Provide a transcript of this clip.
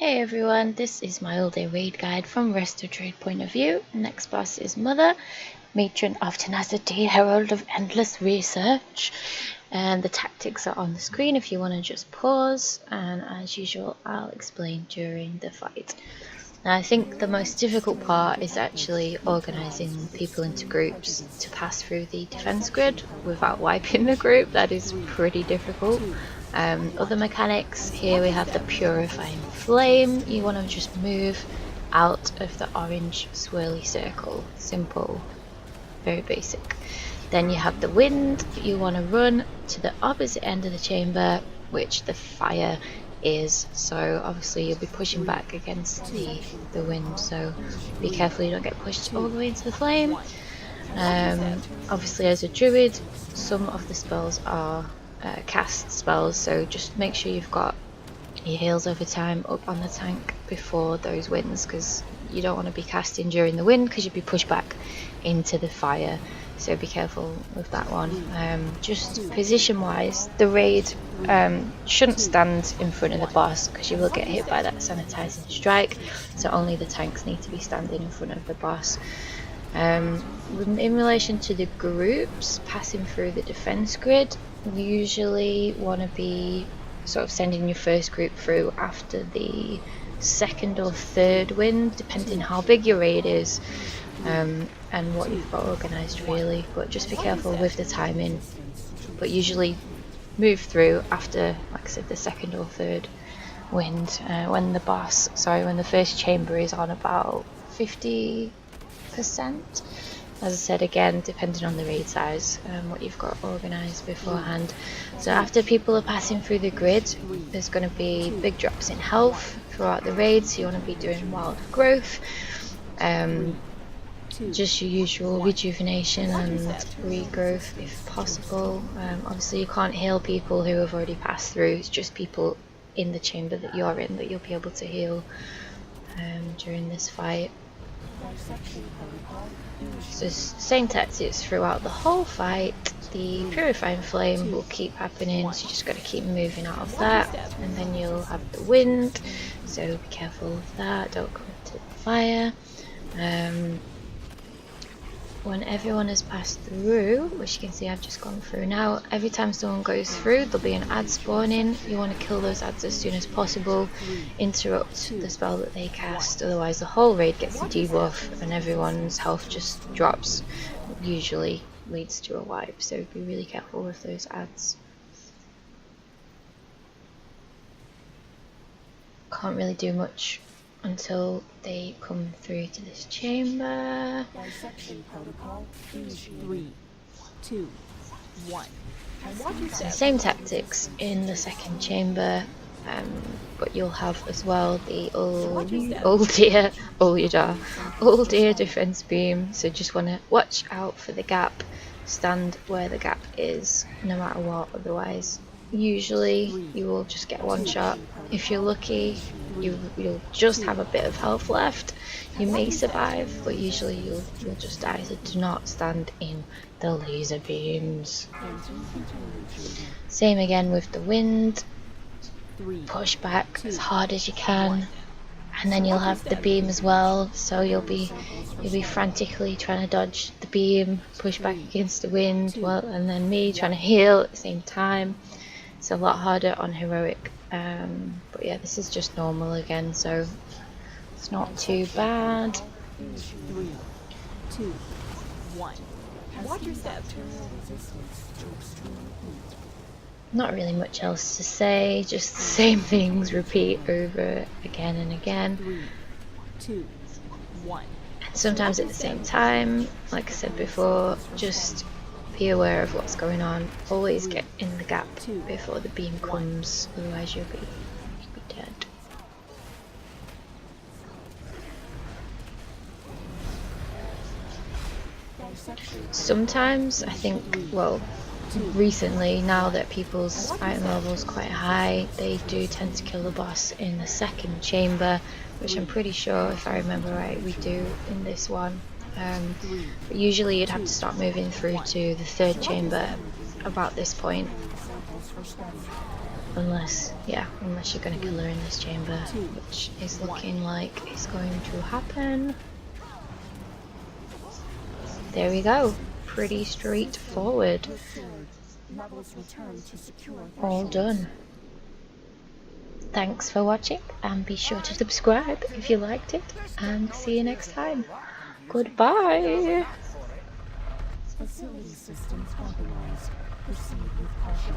Hey everyone, this is my Uldir raid guide from Resto Druid point of view. Next boss is Mother, Matron of Tenacity, Herald of Endless Research. And the tactics are on the screen if you want to just pause, and as usual I'll explain during the fight. Now I think the most difficult part is actually organising people into groups to pass through the defence grid without wiping the group. That is pretty difficult. Other mechanics, here we have the Purifying Flame. You want to just move out of the orange swirly circle. Simple, very basic. Then you have the Wind. You want to run to the opposite end of the chamber, which the fire is. So obviously you'll be pushing back against the wind, so be careful you don't get pushed all the way into the flame. Obviously as a druid, some of the spells are cast spells, so just make sure you've got your heals over time up on the tank before those winds, because you don't want to be casting during the wind because you'd be pushed back into the fire, so be careful with that one. Just position wise, the raid shouldn't stand in front of the boss because you will get hit by that sanitizing strike, so only the tanks need to be standing in front of the boss. In relation to the groups passing through the defense grid, you usually want to be sort of sending your first group through after the second or third wind, depending how big your raid is and what you've got organised really, but just be careful with the timing. But usually move through after, like I said, the second or third wind, when the first chamber is on about 50%. As I said, again, depending on the raid size, what you've got organised beforehand. So after people are passing through the grid, there's going to be big drops in health throughout the raid, so you want to be doing wild growth, just your usual rejuvenation and regrowth if possible. Obviously you can't heal people who have already passed through, it's just people in the chamber that you're in that you'll be able to heal during this fight. So same tactics throughout the whole fight. The Purifying Flame will keep happening, so you just got to keep moving out of that, and then you'll have the Wind, so be careful of that, don't come into the fire. When everyone has passed through, which you can see I've just gone through now, every time someone goes through there'll be an ad spawning. You want to kill those ads as soon as possible, interrupt the spell that they cast, otherwise the whole raid gets a debuff and everyone's health just drops, usually leads to a wipe, so be really careful with those ads. Can't really do much until they come through to this chamber. Three, two, one. So same tactics in the second chamber, but you'll have as well the Uldir defense beam, so just want to watch out for the gap, stand where the gap is no matter what, otherwise usually you will just get one shot. If you're lucky, you'll just have a bit of health left. You may survive, but usually you'll just die, so do not stand in the laser beams. Same again with the Wind. Push back as hard as you can, and then you'll have the beam as well, so you'll be frantically trying to dodge the beam, push back against the Wind, well, and then me trying to heal at the same time. It's a lot harder on heroic, but yeah, this is just normal again, so it's not too bad. 3, 2, 1. Watch your step. Not really much else to say, just the same things repeat over again and again. 3, 2, 1. And sometimes at the same time, like I said before, just be aware of what's going on. Always get in the gap before the beam comes, otherwise you'll be dead. Sometimes I think, well, recently, now that people's item level is quite high, they do tend to kill the boss in the second chamber, which I'm pretty sure, if I remember right, we do in this one. But usually you'd have to start moving through to the third chamber about this point. Unless, yeah, unless you're going to kill her in this chamber, which is looking like it's going to happen. There we go. Pretty straightforward. All done. Thanks for watching, and be sure to subscribe if you liked it, and see you next time. Goodbye! Facility systems compromised. Proceed with caution.